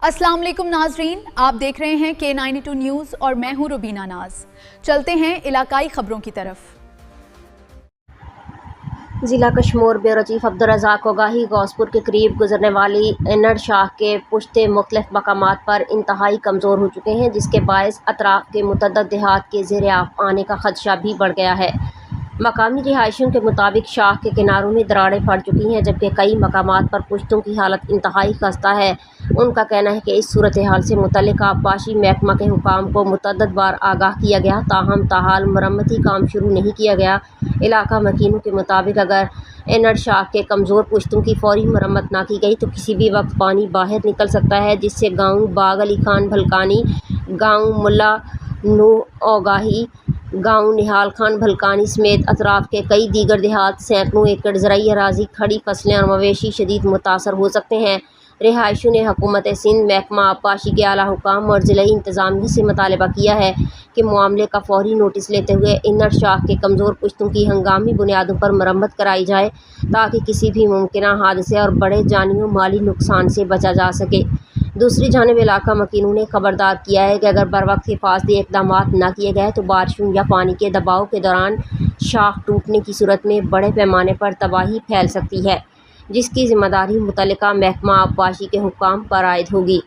अस्सलाम वालेकुम नाजरीन, आप देख रहे हैं K92 न्यूज़ और मैं हूं रुबीना नाज। चलते हैं इलाकाई खबरों की तरफ। ज़िला कशमोर ब्यूरो चीफ अब्दुर्रज़ाक कोगाही गौसपुर के करीब गुजरने वाली एनड शाह के पुश्ते मुख्तलिफ मकामात पर इंतहाई कमज़ोर हो चुके हैं, जिसके बायस अतराफ़ के मुतअद्दिद देहात के ज़ेर आने का खदशा भी बढ़ गया है। मकामी रिहायशियों के मुताबिक शाह के किनारों में दरारें पड़ चुकी हैं, जबकि कई मकामात पर पुश्तों की हालत इंतहाई खस्ता है। उनका कहना है कि इस सूरत हाल से मुतल्लिक़ आबपाशी महकमा के हुकाम को मुतअद्दिद बार आगाह किया गया, ताहम ताहाल मरम्मती काम शुरू नहीं किया गया। इलाका मकीनों के मुताबिक अगर एनड शाह के कमज़ोर पुश्तों की फौरी मरम्मत ना की गई तो किसी भी वक्त पानी बाहर निकल सकता है, जिससे गाँव बाग अली खान भलकानी, गाँव मुल्ला नूह ओगाही, गाँव निहाल खान भलकानी समेत अतराफ़ के कई दीगर देहात सैकड़ों एकड़ ज़राई अराज़ी, खड़ी फसलें और मवेशी शदीद मुतासर हो सकते हैं। रिहायशियों ने हुकूमत सिंध, महकमा आबपाशी के आला हुकाम और ज़िला इंतज़ामिया से मुतालबा किया है कि मामले का फौरी नोटिस लेते हुए एनड शाह के कमज़ोर पुश्तों की हंगामी बुनियादों पर मरम्मत कराई जाए, ताकि किसी भी मुमकिना हादसे और बड़े जानी और माली नुकसान से बचा जा सके। दूसरी जानिब इलाका मकीनों ने खबरदार किया है कि अगर बर वक्त हिफाजती इक़दाम न किए गए तो बारिशों या पानी के दबाव के दौरान शाख टूटने की सूरत में बड़े पैमाने पर तबाही फैल सकती है, जिसकी ज़िम्मेदारी मुतल्लिका महकमा आबपाशी के हुक्काम पर आयद होगी।